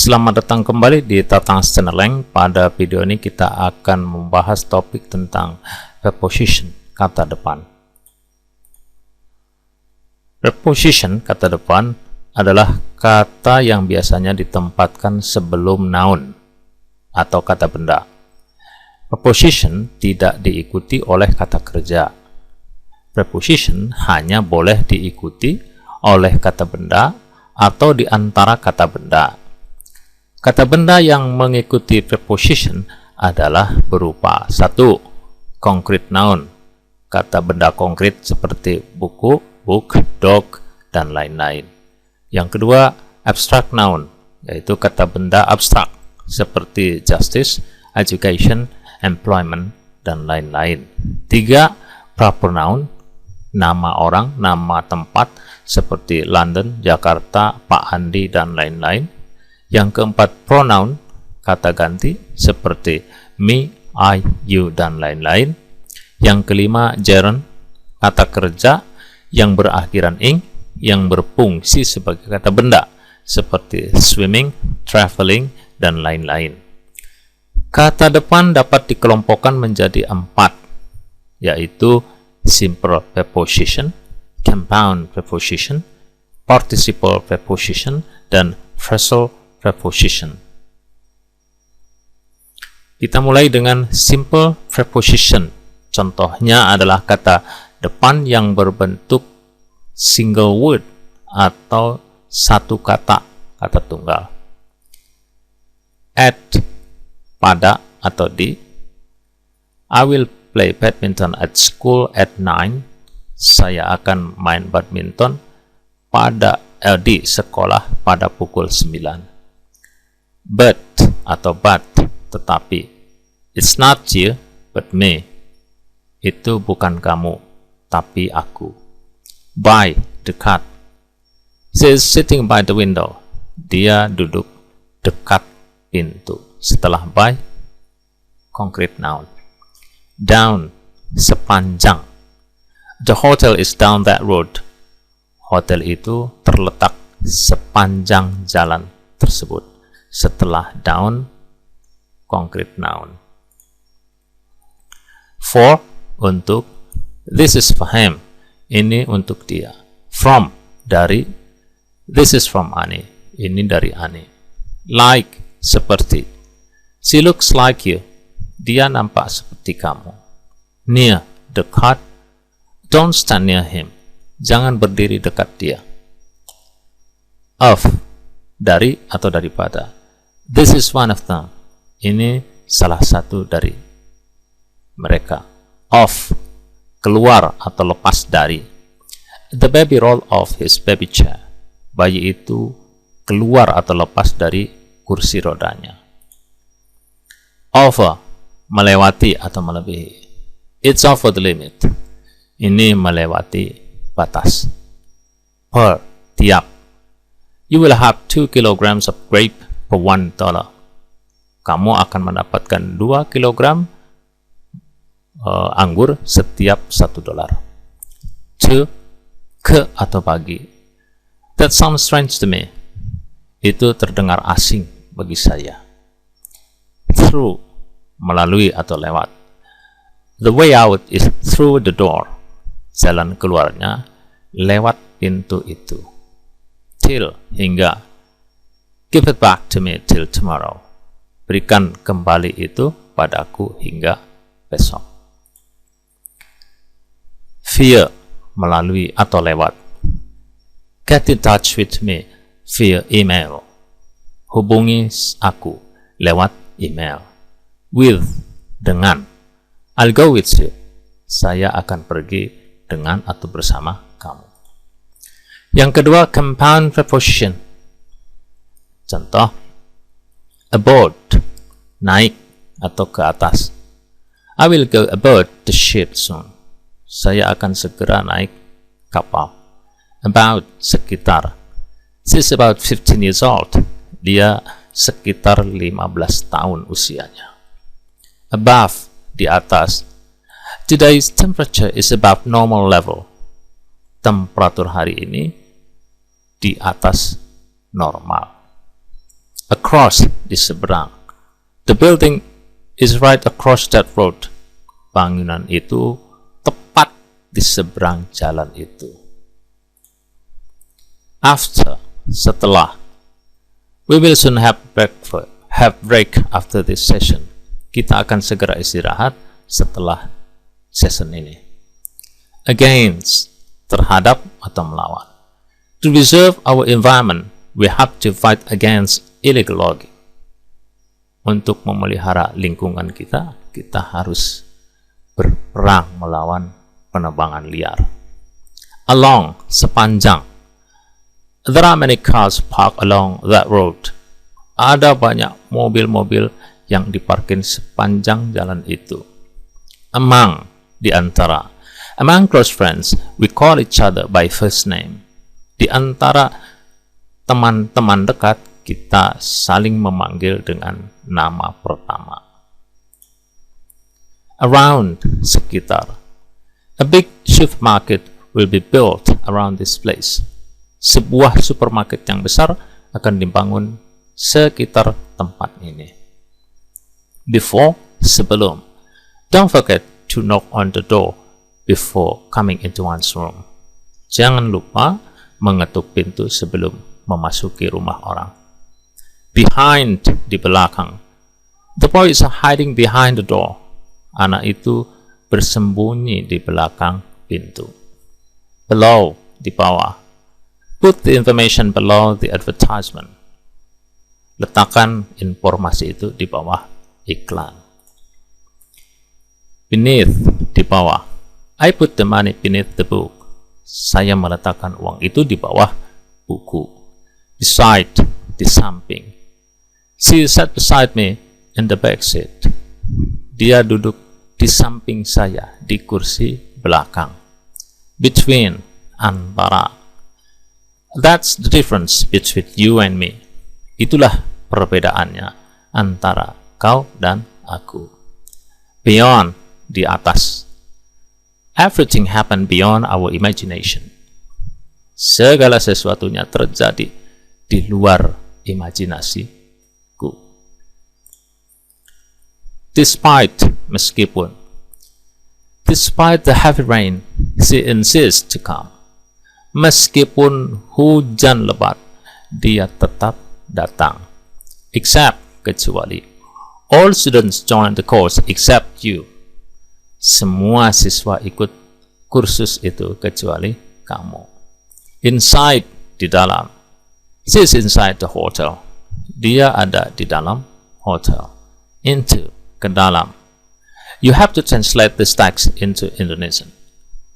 Selamat datang kembali di Tatang Channel. Pada video ini kita akan membahas topik tentang preposition, kata depan. Preposition, kata depan, adalah kata yang biasanya ditempatkan sebelum noun atau kata benda. Preposition tidak diikuti oleh kata kerja. Preposition hanya boleh diikuti oleh kata benda atau di antara kata benda. Kata benda yang mengikuti preposition adalah berupa 1. Concrete noun, kata benda konkret seperti buku, book, dog, dan lain-lain. Yang kedua, abstract noun, yaitu kata benda abstrak seperti justice, education, employment, dan lain-lain. 3. Proper noun, nama orang, nama tempat seperti London, Jakarta, Pak Andi, dan lain-lain. Yang keempat, pronoun, kata ganti seperti me, I, you, dan lain-lain. Yang kelima, gerund, kata kerja yang berakhiran ing, yang berfungsi sebagai kata benda seperti swimming, traveling, dan lain-lain. Kata depan dapat dikelompokkan menjadi 4, yaitu simple preposition, compound preposition, participle preposition, dan phrasal preposition. Kita mulai dengan simple preposition. Contohnya adalah kata depan yang berbentuk single word atau satu kata tunggal. At, pada atau di. I will play badminton at school at 9. Saya akan main badminton di sekolah pada pukul 9. But atau but, tetapi. It's not you, but me. Itu bukan kamu, tapi aku. By, dekat. She is sitting by the window. Dia duduk dekat pintu. Setelah by, concrete noun. Down, sepanjang. The hotel is down that road. Hotel itu terletak sepanjang jalan tersebut. Setelah down, concrete noun. For, untuk. This is for him. Ini untuk dia. From, dari. This is from Ani. Ini dari Ani. Like, seperti. She looks like you. Dia nampak seperti kamu. Near, dekat. Don't stand near him. Jangan berdiri dekat dia. Of, dari atau daripada. This is one of them. Ini salah satu dari mereka. Of, keluar atau lepas dari. The baby rolled off his baby chair. Bayi itu keluar atau lepas dari kursi rodanya. Over, melewati atau melebihi. It's over the limit. Ini melewati batas. Per, tiap. You will have 2 kilograms of grape for $1. Kamu akan mendapatkan 2 kilogram anggur setiap $1. To, ke atau bagi. That sounds strange to me. Itu terdengar asing bagi saya. Through, melalui atau lewat. The way out is through the door. Jalan keluarnya lewat pintu itu. Till, hingga. Give it back to me till tomorrow. Berikan kembali itu padaku hingga besok. Via, melalui atau lewat. Get in touch with me via email. Hubungi aku lewat email. With, dengan. I'll go with you. Saya akan pergi dengan atau bersama kamu. Yang kedua, compound preposition. Contoh, aboard, naik atau ke atas. I will go aboard the ship soon. Saya akan segera naik kapal. About, sekitar. She's about 15 years old. Dia sekitar 15 tahun usianya. Above, di atas. Today's temperature is above normal level. Temperatur hari ini di atas normal. across, di seberang. The building is right across that road. Bangunan itu tepat di seberang jalan itu. After, setelah. We will soon have break after this session. Kita akan segera istirahat setelah session ini. Against, terhadap atau melawan. To preserve our environment, we have to fight against illegal logging. Untuk memelihara lingkungan kita, kita harus berperang melawan penebangan liar. Along, sepanjang. There are many cars parked along that road. Ada banyak mobil-mobil yang diparkir sepanjang jalan itu. Among, di antara. Among close friends, we call each other by first name. Di antara teman-teman dekat, kita saling memanggil dengan nama pertama. Around, sekitar. A big supermarket will be built around this place. Sebuah supermarket yang besar akan dibangun sekitar tempat ini. Before, sebelum. Don't forget to knock on the door before coming into one's room. Jangan lupa mengetuk pintu sebelum memasuki rumah orang. Behind, di belakang. The boy is hiding behind the door. Anak itu bersembunyi di belakang pintu. Below, di bawah. Put the information below the advertisement. Letakkan informasi itu di bawah iklan. Beneath, di bawah. I put the money beneath the book. Saya meletakkan uang itu di bawah buku. Beside, di samping. She sat beside me in the back seat. Dia duduk di samping saya di kursi belakang. Between, antara. That's the difference between you and me. Itulah perbedaannya antara kau dan aku. Beyond, di atas. Everything happened beyond our imagination. Segala sesuatunya terjadi di luar imajinasiku. Despite, meskipun. Despite the heavy rain, she insists to come. Meskipun hujan lebat, dia tetap datang. Except, kecuali. All students join the course except you. Semua siswa ikut kursus itu kecuali kamu. Inside, di dalam. She is inside the hotel. Dia ada di dalam hotel. Into, ke dalam. You have to translate this text into Indonesian.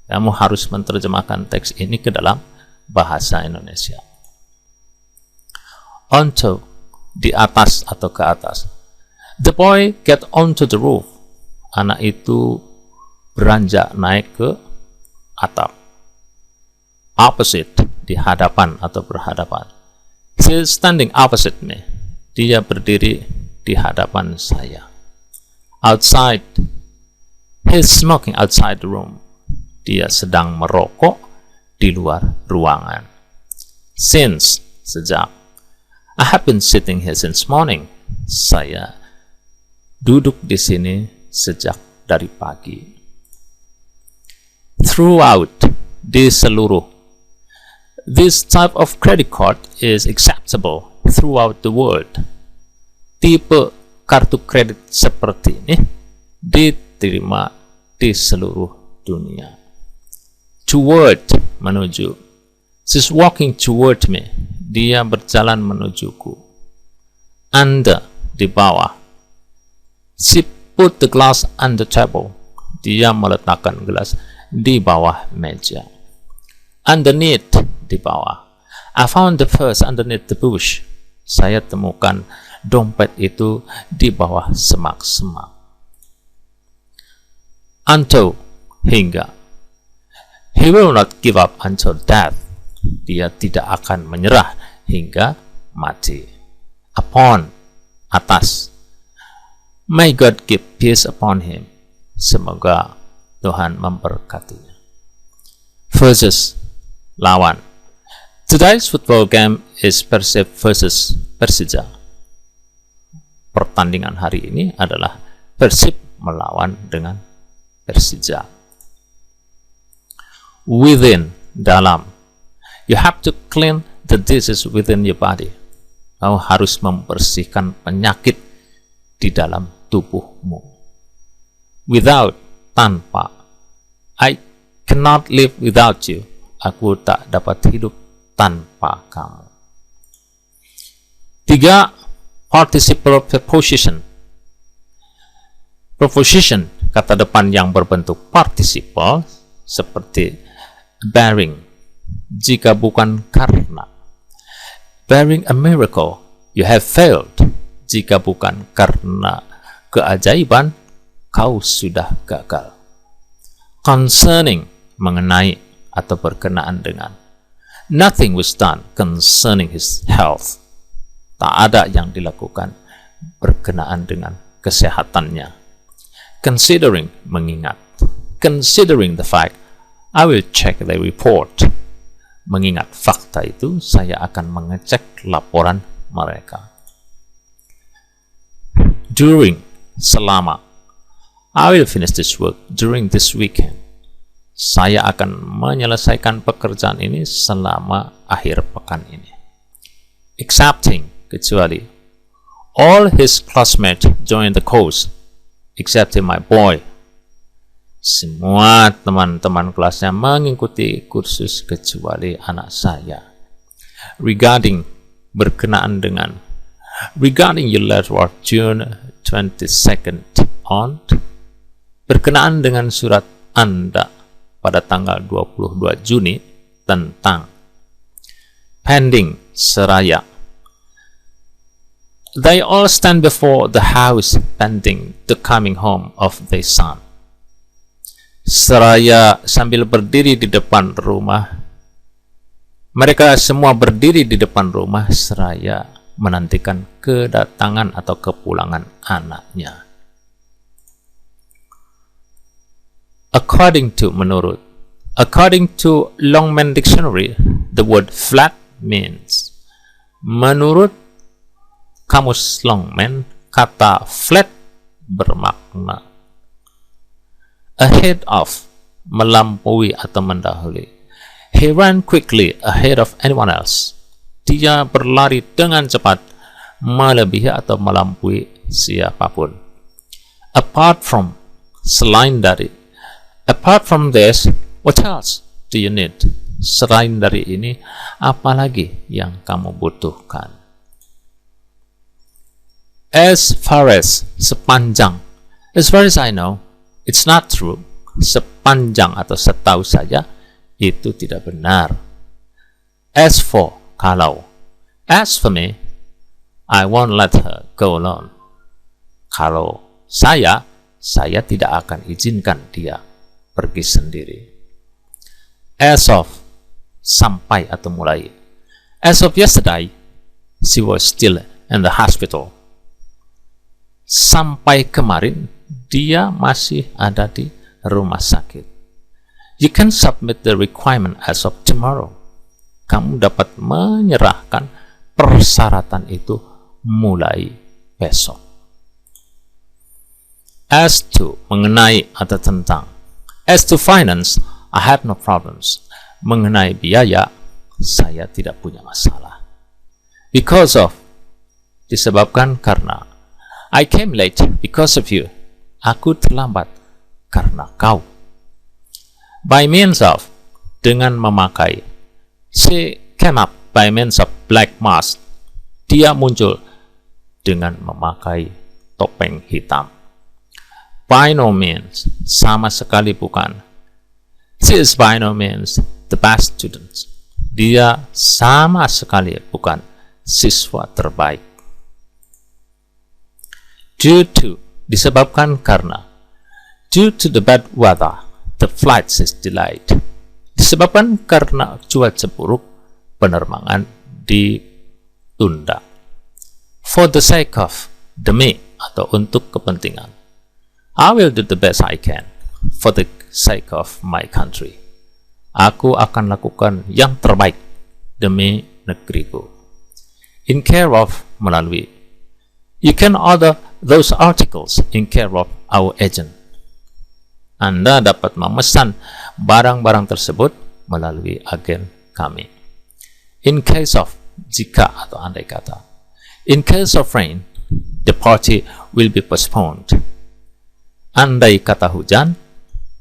Kamu harus menerjemahkan teks ini ke dalam bahasa Indonesia. Onto, di atas atau ke atas. The boy get onto the roof. Anak itu beranjak naik ke atap. Opposite, di hadapan atau berhadapan. She is standing opposite me. Dia berdiri di hadapan saya. Outside, he is smoking outside the room. Dia sedang merokok di luar ruangan. Since, sejak. I have been sitting here since morning. Saya duduk di sini sejak dari pagi. Throughout, di seluruh. This type of credit card is acceptable throughout the world. Tipe kartu kredit seperti ini diterima di seluruh dunia. Toward, menuju. She's walking toward me. Dia berjalan menujuku. Under, di bawah. She put the glass on the table. Dia meletakkan gelas di bawah meja. Underneath, di bawah. I found the purse underneath the bush. Saya temukan dompet itu di bawah semak-semak. Until, hingga. He will not give up until death. Dia tidak akan menyerah hingga mati. Upon, atas. May God give peace upon him. Semoga Tuhan memberkatinya. Versus, lawan. Today's football game is Persib versus Persija. pertandingan hari ini adalah Persib melawan dengan Persija. Within, dalam. You have to clean the disease within your body. Kau harus membersihkan penyakit di dalam tubuhmu. Without, tanpa. I cannot live without you. Aku tak dapat hidup tanpa kamu. 3. Participle preposition. Preposition, kata depan yang berbentuk participle, seperti bearing, jika bukan karena. Bearing a miracle, you have failed. Jika bukan karena keajaiban, kau sudah gagal. Concerning, mengenai atau berkenaan dengan. Nothing was done concerning his health. Tak ada yang dilakukan berkenaan dengan kesehatannya. Considering, mengingat. Considering the fact, I will check the report. Mengingat fakta itu, saya akan mengecek laporan mereka. During, selama. I will finish this work during this weekend. Saya akan menyelesaikan pekerjaan ini selama akhir pekan ini. Excepting, kecuali. All his classmates joined the course, excepting my boy. Semua teman-teman kelasnya mengikuti kursus kecuali anak saya. Regarding, berkenaan dengan. Regarding your letter of June 22nd on, berkenaan dengan surat Anda pada tanggal 22 Juni tentang. Pending, seraya. They all stand before the house pending the coming home of their son. Seraya sambil berdiri di depan rumah. Mereka semua berdiri di depan rumah seraya menantikan kedatangan atau kepulangan anaknya. According to, menurut. According to Longman Dictionary, the word flat means. Menurut Kamus Longman, kata flat bermakna ahead of, melampaui atau mendahului. He ran quickly ahead of anyone else. Dia berlari dengan cepat, melebihi atau melampaui siapapun. Apart from, selain dari. Apart from this, what else do you need? Selain dari ini, apa lagi yang kamu butuhkan? As far as, sepanjang. As far as I know, it's not true. Sepanjang atau setahu saya, itu tidak benar. As for, kalau. As for me, I won't let her go alone. Kalau saya tidak akan izinkan dia pergi sendiri. As of, sampai atau mulai. As of yesterday, she was still in the hospital. Sampai kemarin, dia masih ada di rumah sakit. You can submit the requirement as of tomorrow. Kamu dapat menyerahkan persyaratan itu mulai besok. As to, mengenai atau tentang. As to finance, I have no problems. Mengenai biaya, saya tidak punya masalah. Because of, disebabkan karena. I came late because of you. Aku terlambat karena kau. By means of, dengan memakai. She came up by means of black mask. Dia muncul dengan memakai topeng hitam. By no means, sama sekali bukan. She is by no means the best student. Dia sama sekali bukan siswa terbaik. Due to, disebabkan karena. Due to the bad weather, the flight is delayed. Disebabkan karena cuaca buruk, penerbangan ditunda. For the sake of, demi atau untuk kepentingan. I will do the best I can for the sake of my country. Aku akan lakukan yang terbaik demi negeriku. In care of, melalui. You can order those articles in care of our agent. Anda dapat memesan barang-barang tersebut melalui agen kami. In case of, jika atau andai kata. In case of rain, the party will be postponed. Andai kata hujan,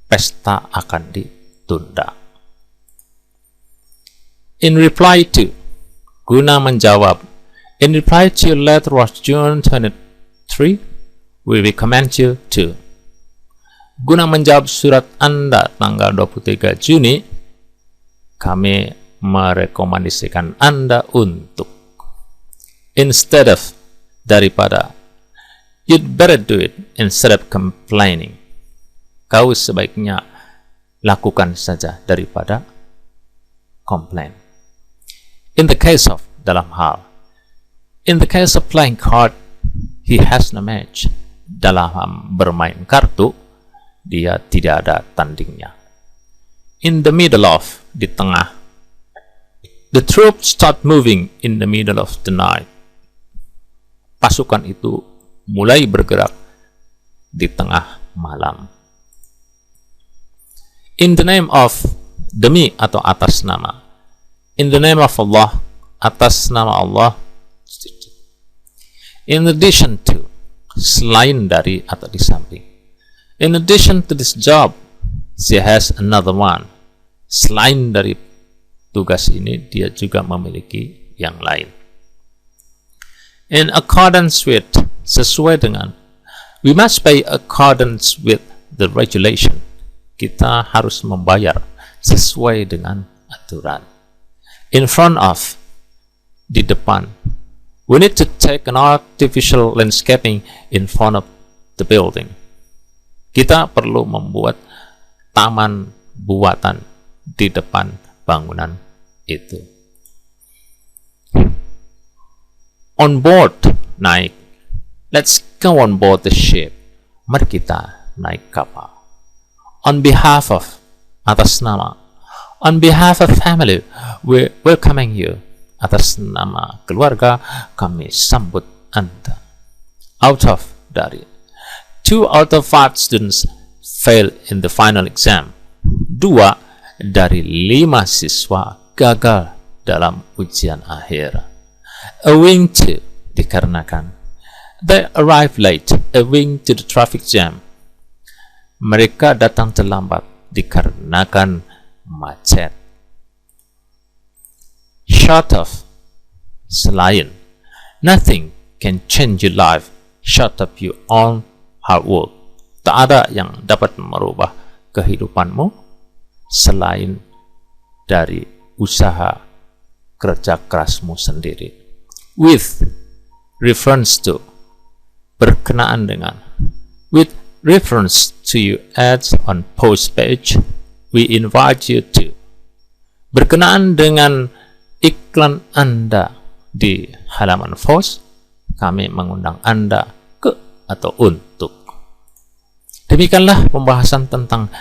pesta akan ditunda. In reply to, guna menjawab. In reply to your letter of June 23, we recommend you to. Guna menjawab surat Anda tanggal 23 Juni, kami merekomendasikan Anda untuk. Instead of, daripada. You'd better do it instead of complaining. Kau sebaiknya lakukan saja daripada komplain. In the case of, dalam hal. In the case of playing card, he has no match. Dalam bermain kartu, dia tidak ada tandingnya. In the middle of, di tengah. The troops start moving in the middle of the night. Pasukan itu mulai bergerak di tengah malam. In the name of, demi atau atas nama. In the name of Allah, atas nama Allah. In addition to, selain dari atau di samping. In addition to this job, she has another one. Selain dari tugas ini, dia juga memiliki yang lain. In accordance with, sesuai dengan. We must pay accordance with the regulation. Kita harus membayar sesuai dengan aturan. In front of, di depan. We need to take an artificial landscaping in front of the building. Kita perlu membuat taman buatan di depan bangunan itu. On board, naik. Let's go on board the ship. Mari kita naik kapal. On behalf of, atas nama. On behalf of family, we're welcoming you. Atas nama keluarga, kami sambut Anda. Out of, dari. 2 out of 5 students fail in the final exam. 2 dari 5 siswa gagal dalam ujian akhir. Owing to, dikarenakan. They arrive late, owing to the traffic jam. Mereka datang terlambat dikarenakan macet. Short of, selain. Nothing can change your life short of your own hard work. Tak ada yang dapat merubah kehidupanmu selain dari usaha kerja kerasmu sendiri. With reference to, berkenaan dengan. With reference to your ads on post page, we invite you to. Berkenaan dengan iklan Anda di halaman post, kami mengundang Anda ke atau untuk. Demikianlah pembahasan tentang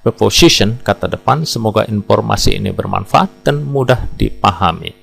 preposition, kata depan. Semoga informasi ini bermanfaat dan mudah dipahami.